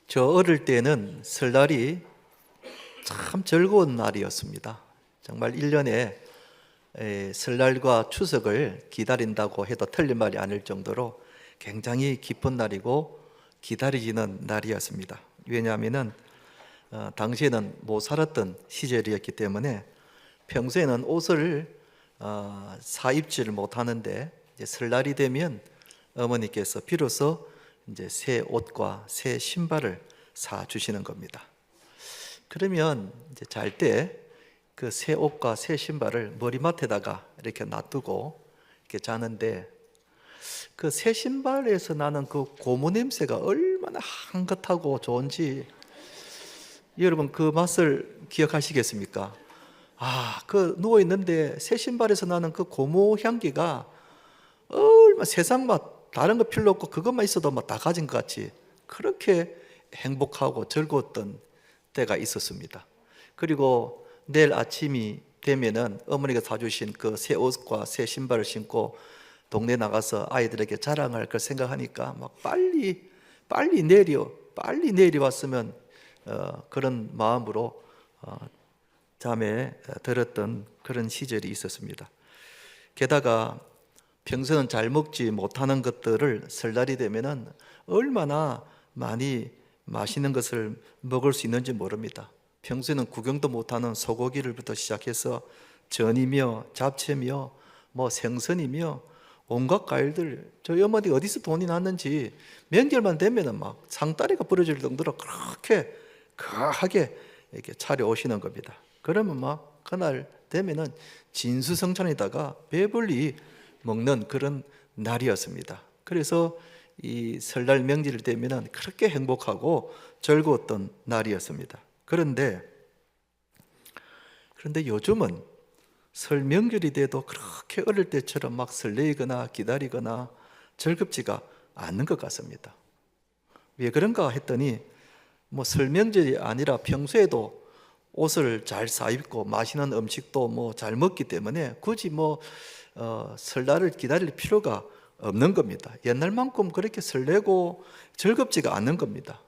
저 어릴 때는 설날이 참 즐거운 날이었습니다. 정말 1년에 설날과 추석을 기다린다고 해도 틀린 말이 아닐 정도로 굉장히 기쁜 날이고 기다려지는 날이었습니다. 왜냐하면 당시에는 못 살았던 시절이었기 때문에 평소에는 옷을 사 입지를 못하는데 이제 설날이 되면 어머니께서 비로소 이제 새 옷과 새 신발을 사 주시는 겁니다. 그러면 이제 잘 때 그 새 옷과 새 신발을 머리맡에다가 이렇게 놔두고 이렇게 자는데 그 새 신발에서 나는 그 고무 냄새가 얼마나 향긋하고 좋은지 여러분 그 맛을 기억하시겠습니까? 그 누워 있는데 새 신발에서 나는 그 고무 향기가 얼마나 세상 맛 다른 거 필요 없고 그것만 있어도 막 다 가진 것 같이 그렇게 행복하고 즐거웠던 때가 있었습니다. 그리고 내일 아침이 되면은 어머니가 사주신 그 새 옷과 새 신발을 신고 동네 나가서 아이들에게 자랑할 걸 생각하니까 막 빨리 내리 왔으면 그런 마음으로 잠에 들었던 그런 시절이 있었습니다. 게다가 평소는 잘 먹지 못하는 것들을 설날이 되면은 얼마나 많이 맛있는 것을 먹을 수 있는지 모릅니다. 평소에는 구경도 못하는 소고기를부터 시작해서 전이며 잡채며 뭐 생선이며 온갖 과일들 저희 어머니 어디서 돈이 났는지 명절만 되면은 막 상다리가 부러질 정도로 그렇게 거하게 이렇게 차려오시는 겁니다. 그러면 막 그날 되면은 진수성찬에다가 배불리 먹는 그런 날이었습니다. 그래서 이 설날 명절이 되면은 그렇게 행복하고 즐거웠던 날이었습니다. 그런데 요즘은 설 명절이 돼도 그렇게 어릴 때처럼 막 설레이거나 기다리거나 즐겁지가 않는 것 같습니다. 왜 그런가 했더니 뭐 설 명절이 아니라 평소에도 옷을 잘 사입고 맛있는 음식도 뭐 잘 먹기 때문에 굳이 설날을 기다릴 필요가 없는 겁니다. 옛날만큼 그렇게 설레고 즐겁지가 않는 겁니다.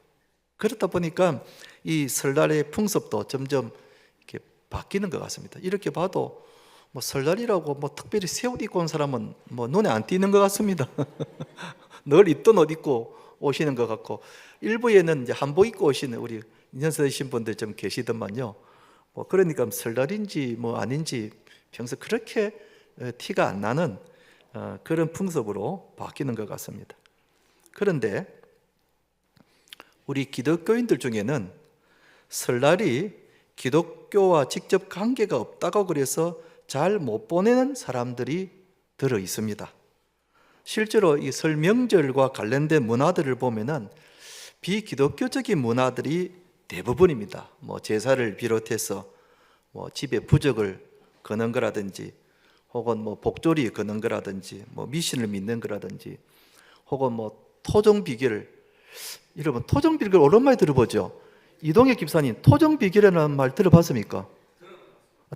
그렇다 보니까 이 설날의 풍습도 점점 이렇게 바뀌는 것 같습니다. 이렇게 봐도 뭐 설날이라고 뭐 특별히 새 옷 입고 온 사람은 뭐 눈에 안 띄는 것 같습니다. 늘 입던 옷 입고 오시는 것 같고 일부에는 이제 한복 입고 오시는 우리 연세 드신 분들 좀 계시더만요. 뭐 그러니까 설날인지 뭐 아닌지 평소 그렇게 티가 안 나는 그런 풍습으로 바뀌는 것 같습니다. 그런데 우리 기독교인들 중에는 설날이 기독교와 직접 관계가 없다고 그래서 잘 못 보내는 사람들이 들어 있습니다. 실제로 이 설 명절과 관련된 문화들을 보면은 비기독교적인 문화들이 대부분입니다. 뭐 제사를 비롯해서 뭐 집에 부적을 거는 거라든지 혹은 뭐 복조리 거는 거라든지 뭐 미신을 믿는 거라든지 혹은 뭐 토종비결 여러분 토종비결 오랜만에 들어보죠. 이동혁 집사님 토종비결이라는 말 들어봤습니까?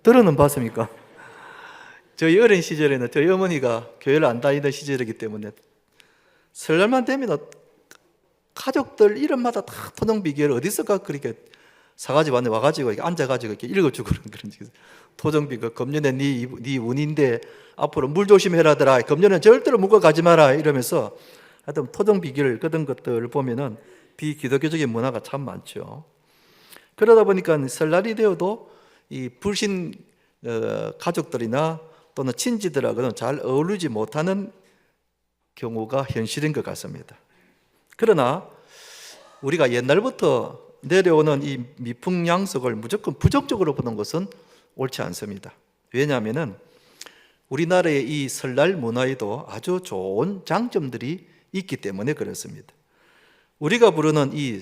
들어는 봤습니까? 저희 어린 시절에는 저희 어머니가 교회를 안 다니던 시절이기 때문에 설날만 되면 가족들 이름마다 다 토종비결 어디서가 그렇게 사가지고 와가지고 이렇게 앉아가지고 이렇게 읽어주고 그런 토종비결 금년에 네 운인데 앞으로 물 조심해라더라. 금년에 절대로 묵어 가지 마라 이러면서 하여튼 토종비결 그런 것들을 보면은 비기독교적인 문화가 참 많죠. 그러다 보니까 설날이 되어도 이 불신 가족들이나 또는 친지들하고는 잘 어울리지 못하는 경우가 현실인 것 같습니다. 그러나 우리가 옛날부터 내려오는 이 미풍양속을 무조건 부정적으로 보는 것은 옳지 않습니다. 왜냐하면 우리나라의 이 설날 문화에도 아주 좋은 장점들이 있기 때문에 그렇습니다. 우리가 부르는 이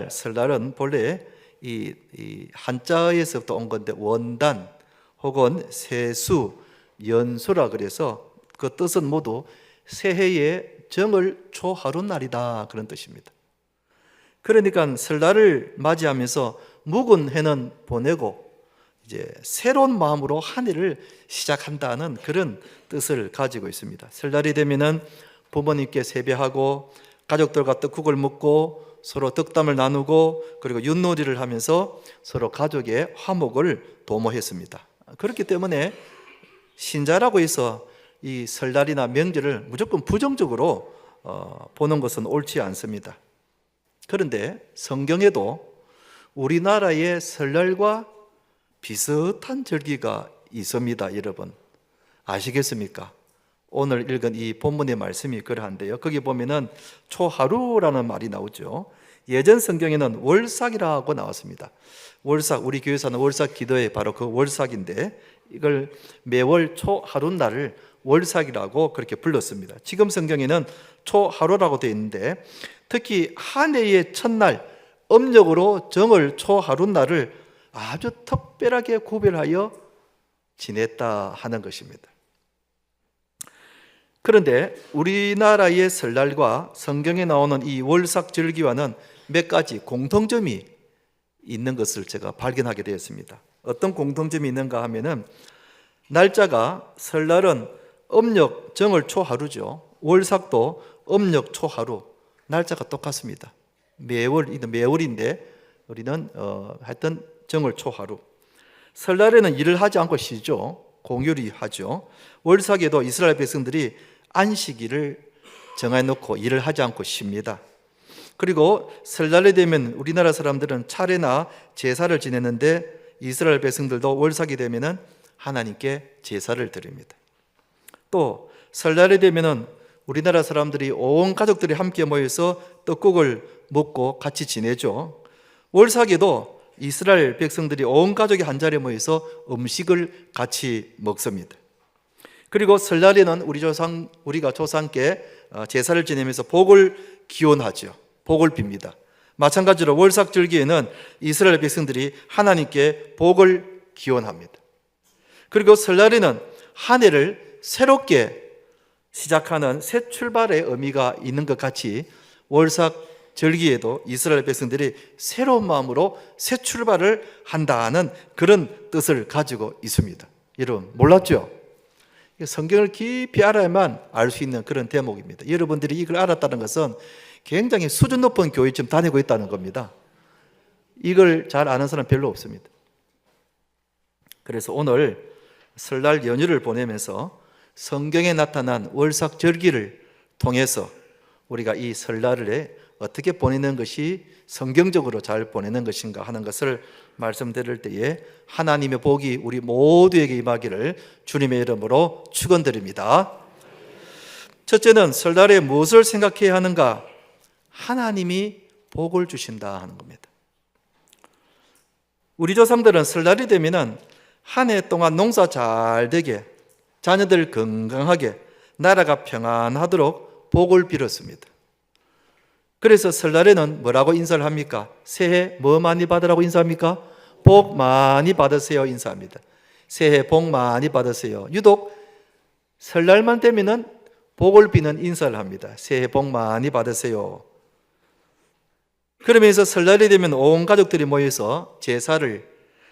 설날은 본래 이 한자에서부터 온 건데 원단 혹은 세수, 연수라 그래서 그 뜻은 모두 새해의 정을 초하루 날이다 그런 뜻입니다. 그러니까 설날을 맞이하면서 묵은 해는 보내고 이제 새로운 마음으로 한 해를 시작한다는 그런 뜻을 가지고 있습니다. 설날이 되면은 부모님께 세배하고 가족들과 떡국을 먹고 서로 덕담을 나누고 그리고 윷놀이를 하면서 서로 가족의 화목을 도모했습니다. 그렇기 때문에 신자라고 해서 이 설날이나 명절을 무조건 부정적으로 보는 것은 옳지 않습니다. 그런데 성경에도 우리나라의 설날과 비슷한 절기가 있습니다. 여러분 아시겠습니까? 오늘 읽은 이 본문의 말씀이 그러한데요. 거기 보면은 초하루라는 말이 나오죠. 예전 성경에는 월삭이라고 나왔습니다. 월삭, 우리 교회에서는 월삭 기도회 바로 그 월삭인데 이걸 매월 초하룻날을 월삭이라고 그렇게 불렀습니다. 지금 성경에는 초하루라고 되어 있는데 특히 한 해의 첫날 음력으로 정월 초하룻날을 아주 특별하게 구별하여 지냈다 하는 것입니다. 그런데 우리나라의 설날과 성경에 나오는 이 월삭절기와는 몇 가지 공통점이 있는 것을 제가 발견하게 되었습니다. 어떤 공통점이 있는가 하면은 날짜가 설날은 음력 정월 초하루죠. 월삭도 음력 초하루 날짜가 똑같습니다. 매월인데 우리는 하여튼 정월 초하루. 설날에는 일을 하지 않고 쉬죠. 공휴일 하죠. 월삭에도 이스라엘 백성들이 안식일을 정해놓고 일을 하지 않고 쉽니다. 그리고 설날이 되면 우리나라 사람들은 차례나 제사를 지내는데 이스라엘 백성들도 월삭이 되면은 하나님께 제사를 드립니다. 또 설날이 되면은 우리나라 사람들이 온 가족들이 함께 모여서 떡국을 먹고 같이 지내죠. 월삭에도 이스라엘 백성들이 온 가족이 한 자리에 모여서 음식을 같이 먹습니다. 그리고 설날에는 우리가 조상께 제사를 지내면서 복을 기원하죠. 복을 빕니다. 마찬가지로 월삭절기에는 이스라엘 백성들이 하나님께 복을 기원합니다. 그리고 설날에는 한 해를 새롭게 시작하는 새 출발의 의미가 있는 것 같이 월삭절기에도 이스라엘 백성들이 새로운 마음으로 새 출발을 한다는 그런 뜻을 가지고 있습니다. 여러분 몰랐죠? 성경을 깊이 알아야만 알 수 있는 그런 대목입니다. 여러분들이 이걸 알았다는 것은 굉장히 수준 높은 교회 지금 다니고 있다는 겁니다. 이걸 잘 아는 사람 별로 없습니다. 그래서 오늘 설날 연휴를 보내면서 성경에 나타난 월삭절기를 통해서 우리가 이 설날을 어떻게 보내는 것이 성경적으로 잘 보내는 것인가 하는 것을 말씀드릴 때에 하나님의 복이 우리 모두에게 임하기를 주님의 이름으로 축원드립니다. 첫째는 설날에 무엇을 생각해야 하는가? 하나님이 복을 주신다 하는 겁니다. 우리 조상들은 설날이 되면은 한 해 동안 농사 잘 되게, 자녀들 건강하게, 나라가 평안하도록 복을 빌었습니다. 그래서 설날에는 뭐라고 인사를 합니까? 새해 뭐 많이 받으라고 인사합니까? 복 많이 받으세요 인사합니다. 새해 복 많이 받으세요. 유독 설날만 되면은 복을 비는 인사를 합니다. 새해 복 많이 받으세요. 그러면서 설날이 되면 온 가족들이 모여서 제사를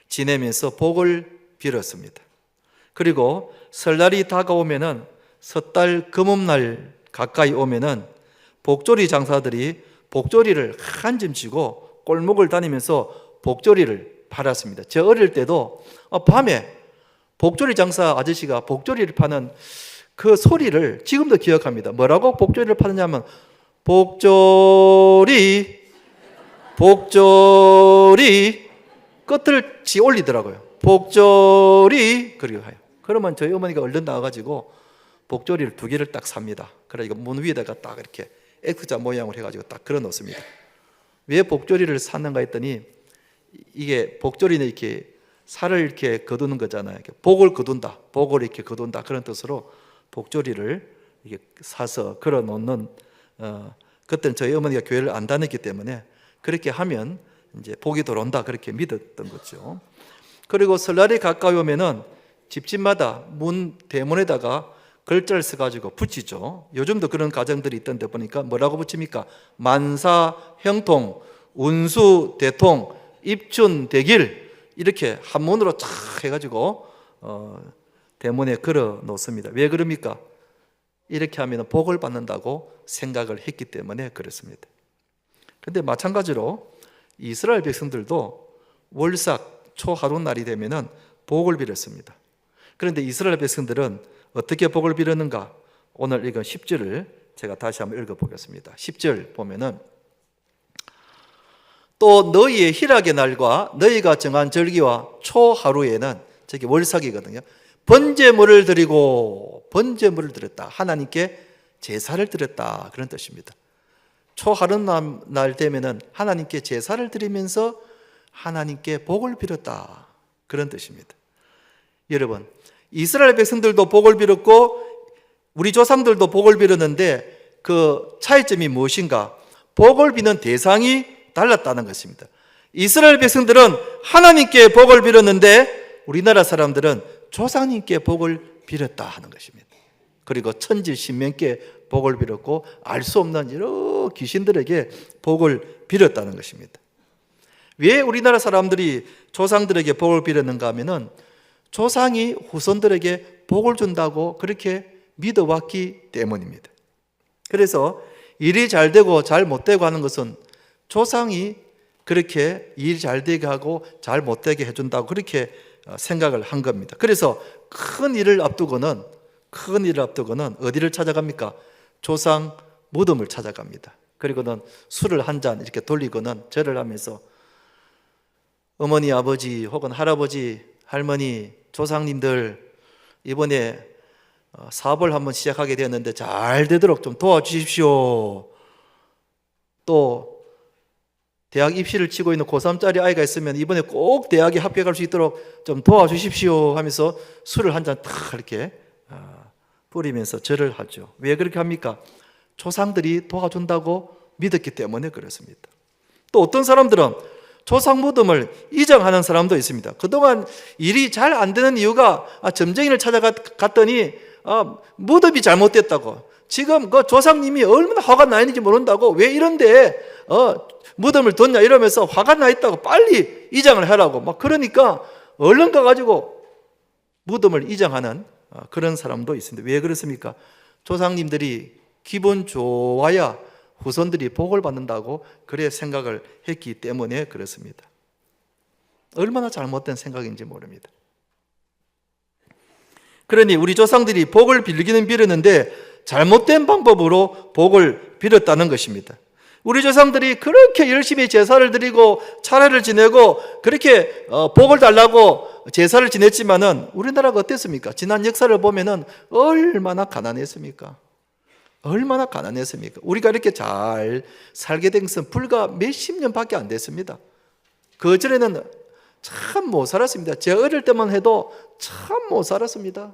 지내면서 복을 빌었습니다. 그리고 설날이 다가오면은 섣달 금음날 가까이 오면은 복조리 장사들이 복조리를 한 짐 지고 골목을 다니면서 복조리를 팔았습니다. 저 어릴 때도 밤에 복조리 장사 아저씨가 복조리를 파는 그 소리를 지금도 기억합니다. 뭐라고 복조리를 파느냐면 복조리 끝을 지 올리더라고요. 복조리 그리고 해요. 그러면 저희 어머니가 얼른 나와가지고 복조리를 2개를 딱 삽니다. 그러니까 문 위에다가 딱 이렇게 X자 모양을 해가지고 딱 걸어 놓습니다. 왜 복조리를 샀는가 했더니 이게 복조리는 이렇게 살을 이렇게 거두는 거잖아요. 이렇게 복을 거둔다, 복을 이렇게 거둔다 그런 뜻으로 복조리를 이렇게 사서 걸어 놓는. 그때는 저희 어머니가 교회를 안 다녔기 때문에 그렇게 하면 이제 복이 들어온다 그렇게 믿었던 거죠. 그리고 설날이 가까이 오면은 집집마다 문 대문에다가 글자를 써가지고 붙이죠. 요즘도 그런 가정들이 있던데 보니까 뭐라고 붙입니까? 만사 형통, 운수 대통, 입춘 대길 이렇게 한문으로 쫙 해가지고 대문에 걸어 놓습니다. 왜 그럽니까? 이렇게 하면 복을 받는다고 생각을 했기 때문에 그렇습니다. 근데 마찬가지로 이스라엘 백성들도 월삭 초하루 날이 되면은 복을 빌었습니다. 그런데 이스라엘 백성들은 어떻게 복을 빌었는가? 오늘 읽은 10절을 제가 다시 한번 읽어보겠습니다. 10절 보면은 또 너희의 희락의 날과 너희가 정한 절기와 초하루에는, 저기 월삭이거든요, 번제물을 드리고, 번제물을 드렸다, 하나님께 제사를 드렸다, 그런 뜻입니다. 초하루 날 되면은 하나님께 제사를 드리면서 하나님께 복을 빌었다, 그런 뜻입니다. 여러분, 이스라엘 백성들도 복을 빌었고 우리 조상들도 복을 빌었는데 그 차이점이 무엇인가? 복을 비는 대상이 달랐다는 것입니다. 이스라엘 백성들은 하나님께 복을 빌었는데 우리나라 사람들은 조상님께 복을 빌었다 하는 것입니다. 그리고 천지 신명께 복을 빌었고 알 수 없는 여러 귀신들에게 복을 빌었다는 것입니다. 왜 우리나라 사람들이 조상들에게 복을 빌었는가 하면은 조상이 후손들에게 복을 준다고 그렇게 믿어왔기 때문입니다. 그래서 일이 잘 되고 잘 못되고 하는 것은 조상이 그렇게 일 잘 되게 하고 잘 못되게 해준다고 그렇게 생각을 한 겁니다. 그래서 큰 일을 앞두고는 어디를 찾아갑니까? 조상 무덤을 찾아갑니다. 그리고는 술을 한 잔 이렇게 돌리고는 절을 하면서 어머니, 아버지 혹은 할아버지, 할머니, 조상님들 이번에 사업을 한번 시작하게 되었는데 잘 되도록 좀 도와주십시오. 또 대학 입시를 치고 있는 고3짜리 아이가 있으면 이번에 꼭 대학에 합격할 수 있도록 좀 도와주십시오 하면서 술을 한 잔 탁 이렇게 뿌리면서 절을 하죠. 왜 그렇게 합니까? 조상들이 도와준다고 믿었기 때문에 그렇습니다. 또 어떤 사람들은 조상 무덤을 이정하는 사람도 있습니다. 그동안 일이 잘 안 되는 이유가 점쟁이를 찾아갔더니 무덤이 잘못됐다고, 지금 그 조상님이 얼마나 화가 나 있는지 모른다고 왜 이런데 무덤을 뒀냐 이러면서 화가 나 있다고 빨리 이장을 하라고 막 그러니까 얼른 가가지고 무덤을 이장하는 그런 사람도 있습니다. 왜 그렇습니까? 조상님들이 기분 좋아야 후손들이 복을 받는다고 그래 생각을 했기 때문에 그렇습니다. 얼마나 잘못된 생각인지 모릅니다. 그러니 우리 조상들이 복을 빌기는 빌었는데 잘못된 방법으로 복을 빌었다는 것입니다. 우리 조상들이 그렇게 열심히 제사를 드리고 차례를 지내고 그렇게 복을 달라고 제사를 지냈지만은 우리나라가 어땠습니까? 지난 역사를 보면은 얼마나 가난했습니까? 얼마나 가난했습니까? 우리가 이렇게 잘 살게 된 것은 불과 몇십 년밖에 안 됐습니다. 그 전에는 참 못 살았습니다. 제 어릴 때만 해도 참 못 살았습니다.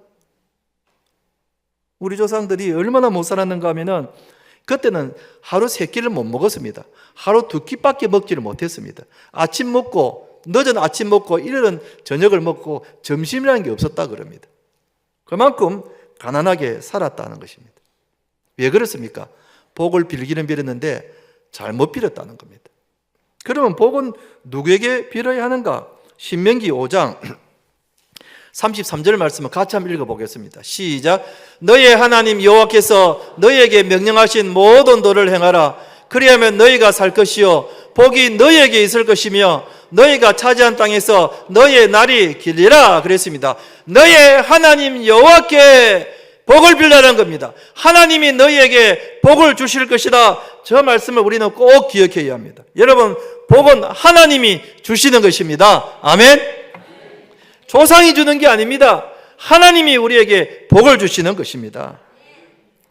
우리 조상들이 얼마나 못 살았는가 하면은 그때는 하루 3끼를 못 먹었습니다. 하루 2끼밖에 먹지를 못했습니다. 아침 먹고 늦은 아침 먹고 이른 저녁을 먹고 점심이라는 게 없었다 그럽니다. 그만큼 가난하게 살았다는 것입니다. 왜 그렇습니까? 복을 빌기는 빌었는데 잘못 빌었다는 겁니다. 그러면 복은 누구에게 빌어야 하는가? 신명기 5장 33절 말씀을 같이 한번 읽어보겠습니다. 시작. 너의 하나님 여호와께서 너희에게 명령하신 모든 도를 행하라. 그리하면 너희가 살 것이요 복이 너희에게 있을 것이며 너희가 차지한 땅에서 너희의 날이 길리라 그랬습니다. 너의 하나님 여호와께 복을 빌라는 겁니다. 하나님이 너희에게 복을 주실 것이다. 저 말씀을 우리는 꼭 기억해야 합니다. 여러분, 복은 하나님이 주시는 것입니다. 아멘. 조상이 주는 게 아닙니다. 하나님이 우리에게 복을 주시는 것입니다.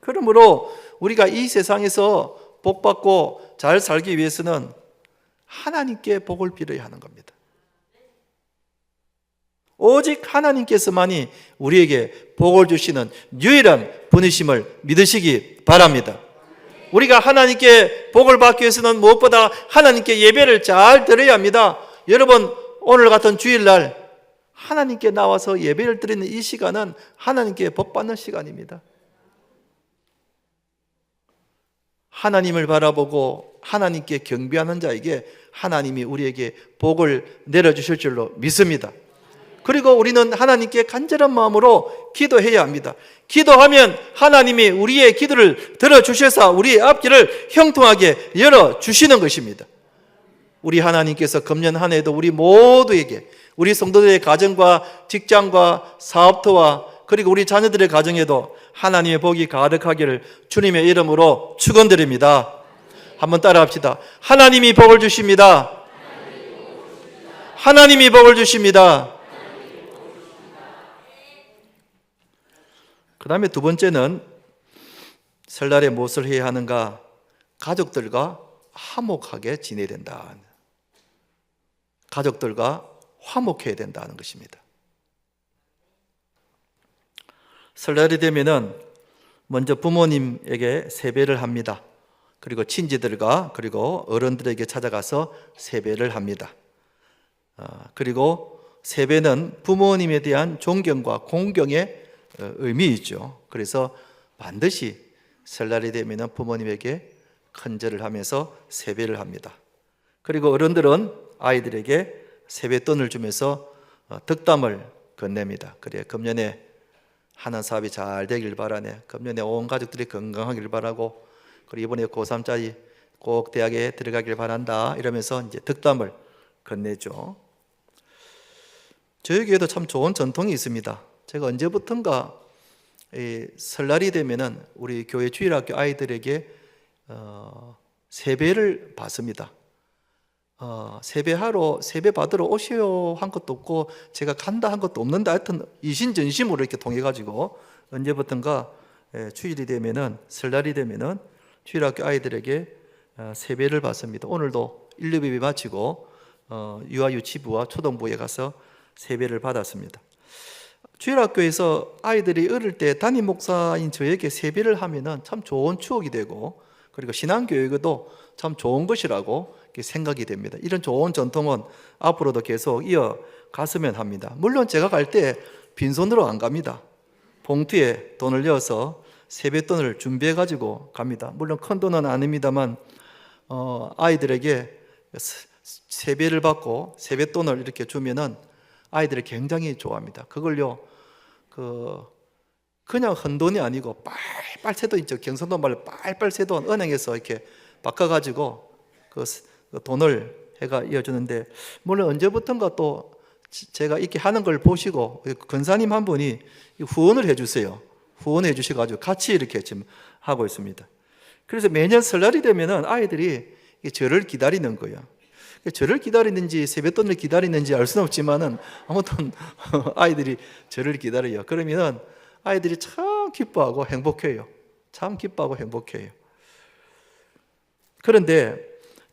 그러므로 우리가 이 세상에서 복받고 잘 살기 위해서는 하나님께 복을 빌어야 하는 겁니다. 오직 하나님께서만이 우리에게 복을 주시는 유일한 분이심을 믿으시기 바랍니다. 우리가 하나님께 복을 받기 위해서는 무엇보다 하나님께 예배를 잘 드려야 합니다. 여러분, 오늘 같은 주일날 하나님께 나와서 예배를 드리는 이 시간은 하나님께 복 받는 시간입니다. 하나님을 바라보고 하나님께 경배하는 자에게 하나님이 우리에게 복을 내려주실 줄로 믿습니다. 그리고 우리는 하나님께 간절한 마음으로 기도해야 합니다. 기도하면 하나님이 우리의 기도를 들어주셔서 우리의 앞길을 형통하게 열어주시는 것입니다. 우리 하나님께서 금년 한 해도 우리 모두에게, 우리 성도들의 가정과 직장과 사업터와 그리고 우리 자녀들의 가정에도 하나님의 복이 가득하기를 주님의 이름으로 축원드립니다. 한번 따라합시다. 하나님이 복을 주십니다. 하나님이 복을 주십니다. 그 다음에 두 번째는 설날에 무엇을 해야 하는가? 가족들과 화목하게 지내야 된다. 가족들과 화목해야 된다는 것입니다. 설날이 되면은 먼저 부모님에게 세배를 합니다. 그리고 친지들과 그리고 어른들에게 찾아가서 세배를 합니다. 그리고 세배는 부모님에 대한 존경과 공경의 의미이죠. 그래서 반드시 설날이 되면 부모님에게 큰절을 하면서 세배를 합니다. 그리고 어른들은 아이들에게 세뱃돈을 주면서 덕담을 건넵니다. 그래, 금년에 하는 사업이 잘 되길 바라네. 금년에 온 가족들이 건강하길 바라고, 그리고 이번에 고3짜리 꼭 대학에 들어가길 바란다. 이러면서 이제 덕담을 건네죠. 저희 교회도 참 좋은 전통이 있습니다. 제가 언제부턴가 설날이 되면은 우리 교회 주일학교 아이들에게 세배를 받습니다. 세배하러, 세배 받으러 오시오 한 것도 없고 제가 간다 한 것도 없는데 하여튼 이신전심으로 이렇게 통해가지고 언제부턴가 주일이 되면은, 설날이 되면은 주일학교 아이들에게 세배를 받습니다. 오늘도 1, 2비 마치고 유아유치부와 초등부에 가서 세배를 받았습니다. 주일학교에서 아이들이 어릴 때 담임 목사인 저에게 세배를 하면은 참 좋은 추억이 되고, 그리고 신앙교육에도 참 좋은 것이라고 생각이 됩니다. 이런 좋은 전통은 앞으로도 계속 이어갔으면 합니다. 물론 제가 갈 때 빈손으로 안 갑니다. 봉투에 돈을 넣어서 세뱃돈을 준비해 가지고 갑니다. 물론 큰 돈은 아닙니다만 아이들에게 세배를 받고 세뱃돈을 이렇게 주면은 아이들이 굉장히 좋아합니다. 그걸요 그냥 헌돈이 아니고 빨빨 새돈 있죠. 경상도 말로 빨빨 새돈 은행에서 이렇게 바꿔가지고 그 돈을 해가 이어주는데, 물론 언제부턴가 또 제가 이렇게 하는 걸 보시고 권사님 한 분이 후원을 해주세요. 후원해 주셔가지고 같이 이렇게 지금 하고 있습니다. 그래서 매년 설날이 되면은 아이들이 저를 기다리는 거예요. 저를 기다리는지 세뱃돈을 기다리는지 알 수는 없지만은 아무튼 아이들이 저를 기다려요. 그러면 아이들이 참 기뻐하고 행복해요. 참 기뻐하고 행복해요. 그런데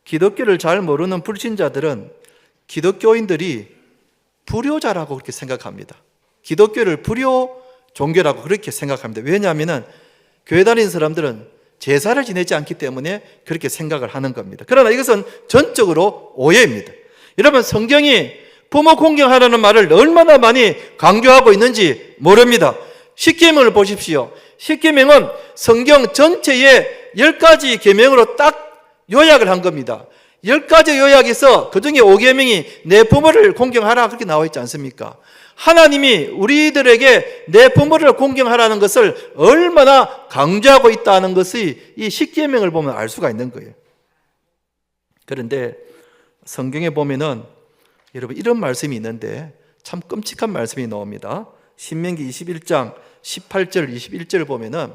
기독교를 잘 모르는 불신자들은 기독교인들이 불효자라고 그렇게 생각합니다. 기독교를 불효 종교라고 그렇게 생각합니다. 왜냐하면 교회 다니는 사람들은 제사를 지내지 않기 때문에 그렇게 생각을 하는 겁니다. 그러나 이것은 전적으로 오해입니다. 여러분, 성경이 부모 공경하라는 말을 얼마나 많이 강조하고 있는지 모릅니다. 십계명을 보십시오. 십계명은 성경 전체의 10가지 계명으로 딱 요약을 한 겁니다. 10가지 요약에서 그중에 5계명이 내 부모를 공경하라 그렇게 나와 있지 않습니까? 하나님이 우리들에게 내 부모를 공경하라는 것을 얼마나 강조하고 있다는 것이 이 십계명을 보면 알 수가 있는 거예요. 그런데 성경에 보면은 여러분 이런 말씀이 있는데 참 끔찍한 말씀이 나옵니다. 신명기 21장 18절 21절 보면은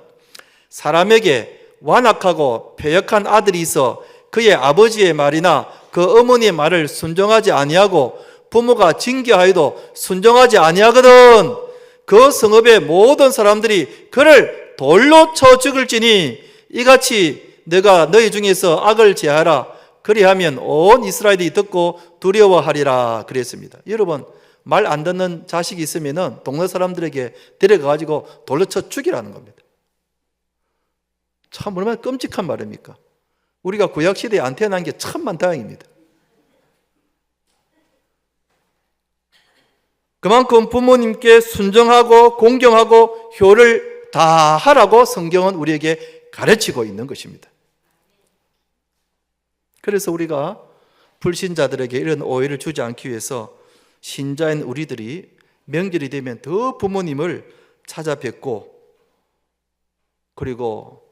사람에게 완악하고 패역한 아들이 있어 그의 아버지의 말이나 그 어머니의 말을 순종하지 아니하고 부모가 징계하여도 순종하지 아니하거든 그 성읍의 모든 사람들이 그를 돌로 쳐 죽을지니 이같이 너가 너희 중에서 악을 제하라 그리하면 온 이스라엘이 듣고 두려워하리라 그랬습니다. 여러분, 말 안 듣는 자식이 있으면은 동네 사람들에게 데려가가지고 돌로 쳐 죽이라는 겁니다. 참 얼마나 끔찍한 말입니까? 우리가 구약시대에 안 태어난 게 참만 다행입니다. 그만큼 부모님께 순종하고 공경하고 효를 다 하라고 성경은 우리에게 가르치고 있는 것입니다. 그래서 우리가 불신자들에게 이런 오해를 주지 않기 위해서 신자인 우리들이 명절이 되면 더 부모님을 찾아뵙고 그리고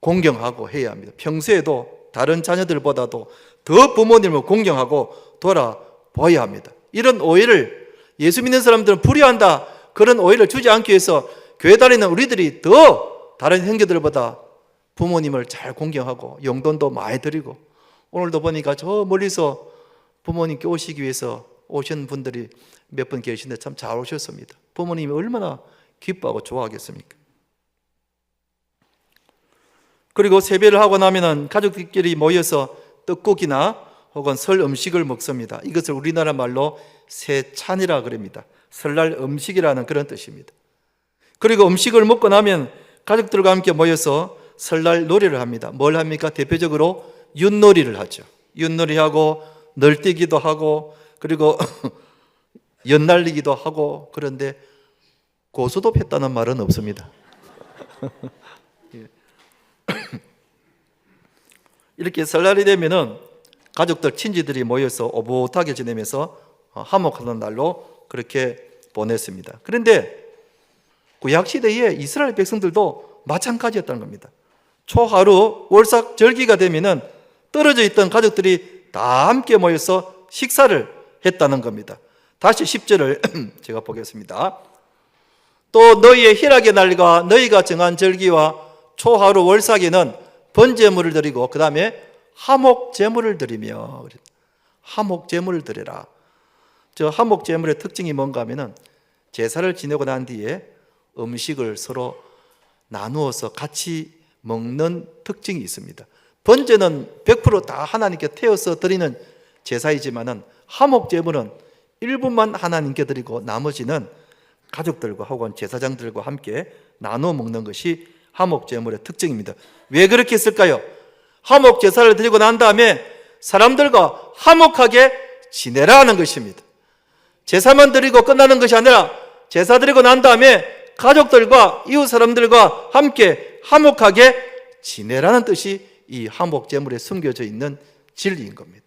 공경하고 해야 합니다. 평소에도 다른 자녀들보다도 더 부모님을 공경하고 돌아보아야 합니다. 이런 오해를 예수 믿는 사람들은 불의한다, 그런 오해를 주지 않기 위해서 교회 다니는 우리들이 더 다른 형제들보다 부모님을 잘 공경하고 용돈도 많이 드리고, 오늘도 보니까 저 멀리서 부모님께 오시기 위해서 오신 분들이 몇 분 계신데 참 잘 오셨습니다. 부모님이 얼마나 기뻐하고 좋아하겠습니까? 그리고 세배를 하고 나면은 가족들끼리 모여서 떡국이나 혹은 설 음식을 먹습니다. 이것을 우리나라 말로 세찬이라 그럽니다. 설날 음식이라는 그런 뜻입니다. 그리고 음식을 먹고 나면 가족들과 함께 모여서 설날 놀이를 합니다. 뭘 합니까? 대표적으로 윷놀이를 하죠. 윷놀이하고 널뛰기도 하고 그리고 연날리기도 하고, 그런데 고수도 폈다는 말은 없습니다. 이렇게 설날이 되면은 가족들, 친지들이 모여서 오붓하게 지내면서 화목하는 날로 그렇게 보냈습니다. 그런데 구약시대에 이스라엘 백성들도 마찬가지였다는 겁니다. 초하루 월삭 절기가 되면은 떨어져 있던 가족들이 다 함께 모여서 식사를 했다는 겁니다. 다시 10절을 제가 보겠습니다. 또 너희의 희락의 날과 너희가 정한 절기와 초하루 월삭에는 번제물을 드리고 그 다음에 화목제물을 드리며, 화목제물을 드려라. 저 화목제물의 특징이 뭔가 하면은 제사를 지내고 난 뒤에 음식을 서로 나누어서 같이 먹는 특징이 있습니다. 번제는 100% 하나님께 태워서 드리는 제사이지만은 화목제물은 일부만 하나님께 드리고 나머지는 가족들과 혹은 제사장들과 함께 나누어 먹는 것이 화목제물의 특징입니다. 왜 그렇게 했을까요? 화목제사를 드리고 난 다음에 사람들과 화목하게 지내라는 것입니다. 제사만 드리고 끝나는 것이 아니라 제사 드리고 난 다음에 가족들과 이웃 사람들과 함께 화목하게 지내라는 뜻이 이 화목제물에 숨겨져 있는 진리인 겁니다.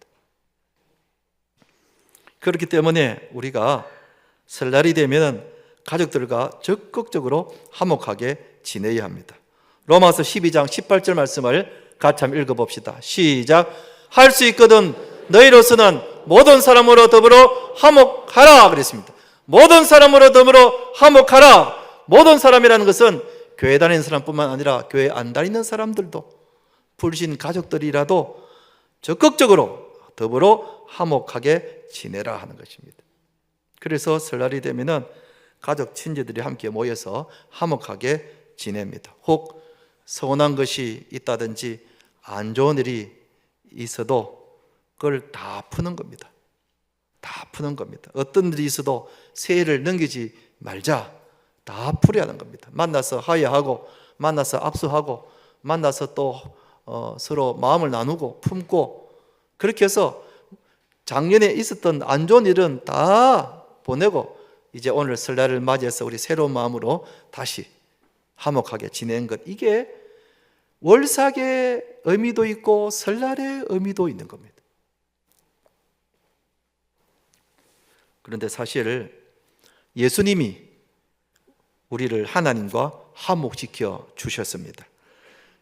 그렇기 때문에 우리가 설날이 되면 가족들과 적극적으로 화목하게 지내야 합니다. 로마서 12장 18절 말씀을 같이 한번 읽어봅시다. 시작. 할 수 있거든 너희로서는 모든 사람으로 더불어 화목하라 그랬습니다. 모든 사람으로 더불어 화목하라. 모든 사람이라는 것은 교회 다니는 사람뿐만 아니라 교회 안 다니는 사람들도, 불신 가족들이라도 적극적으로 더불어 화목하게 지내라 하는 것입니다. 그래서 설날이 되면은 가족 친지들이 함께 모여서 화목하게 지냅니다. 혹 서운한 것이 있다든지 안 좋은 일이 있어도 그걸 다 푸는 겁니다. 다 푸는 겁니다. 어떤 일이 있어도 새해를 넘기지 말자. 다 풀어야 하는 겁니다. 만나서 화해하고, 만나서 압수하고, 만나서 또 서로 마음을 나누고 품고, 그렇게 해서 작년에 있었던 안 좋은 일은 다 보내고 이제 오늘 설날을 맞이해서 우리 새로운 마음으로 다시 화목하게 지내는 것, 이게 월삭의 의미도 있고 설날의 의미도 있는 겁니다. 그런데 사실 예수님이 우리를 하나님과 화목시켜 주셨습니다.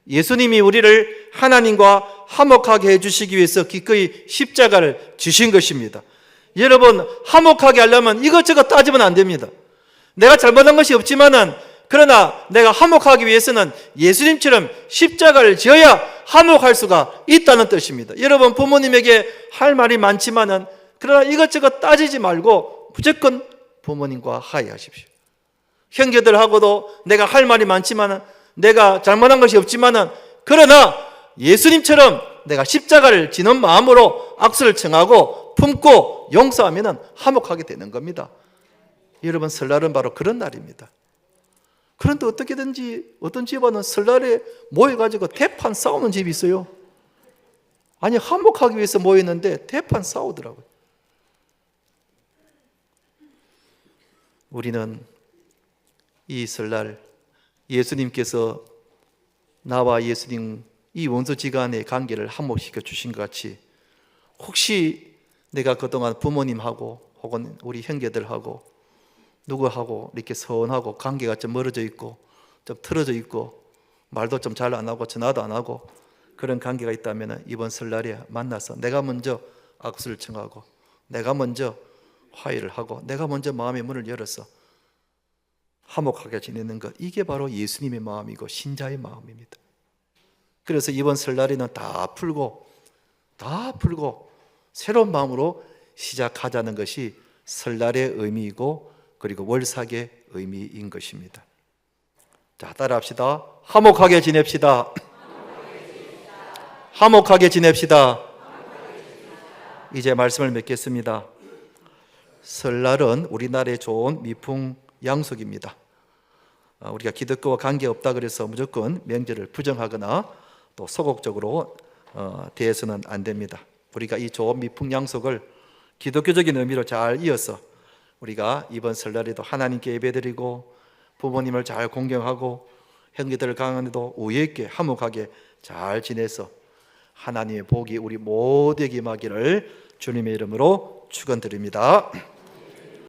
예수님이 우리를 하나님과 화목하게 해주시기 위해서 기꺼이 십자가를 지신 것입니다. 여러분, 화목하게 하려면 이것저것 따지면 안 됩니다. 내가 잘못한 것이 없지만은, 그러나 내가 화목하기 위해서는 예수님처럼 십자가를 지어야 화목할 수가 있다는 뜻입니다. 여러분, 부모님에게 할 말이 많지만은, 그러나 이것저것 따지지 말고 무조건 부모님과 화해하십시오. 형제들하고도 내가 할 말이 많지만은, 내가 잘못한 것이 없지만은, 그러나 예수님처럼 내가 십자가를 지는 마음으로 악수를 청하고 품고 용서하면은 화목하게 되는 겁니다. 여러분, 설날은 바로 그런 날입니다. 그런데 어떻게든지 어떤 집안은 설날에 모여가지고 대판 싸우는 집이 있어요. 아니, 화목하기 위해서 모였는데 대판 싸우더라고요. 우리는 이 설날 예수님께서 나와 예수님 이 원수지간의 관계를 화목시켜 주신 것 같이, 혹시 내가 그동안 부모님하고 혹은 우리 형제들하고 누구하고 이렇게 서운하고 관계가 좀 멀어져 있고 좀 틀어져 있고 말도 좀 잘 안 하고 전화도 안 하고 그런 관계가 있다면 이번 설날에 만나서 내가 먼저 악수를 청하고 내가 먼저 화해를 하고 내가 먼저 마음의 문을 열어서 화목하게 지내는 것, 이게 바로 예수님의 마음이고 신자의 마음입니다. 그래서 이번 설날에는 다 풀고 새로운 마음으로 시작하자는 것이 설날의 의미이고 그리고 월삭의 의미인 것입니다. 자, 따라합시다. 화목하게 지냅시다. 화목하게 지냅시다. 이제 말씀을 맺겠습니다. 설날은 우리나라의 좋은 미풍 양속입니다. 우리가 기독교와 관계없다 그래서 무조건 명절을 부정하거나 또 소극적으로 대해서는 안 됩니다. 우리가 이 좋은 미풍 양속을 기독교적인 의미로 잘 이어서 우리가 이번 설날에도 하나님께 예배드리고 부모님을 잘 공경하고 형제들 강한데도 우애 있게 화목하게 잘 지내서 하나님의 복이 우리 모두에게 임하기를 주님의 이름으로 축원드립니다.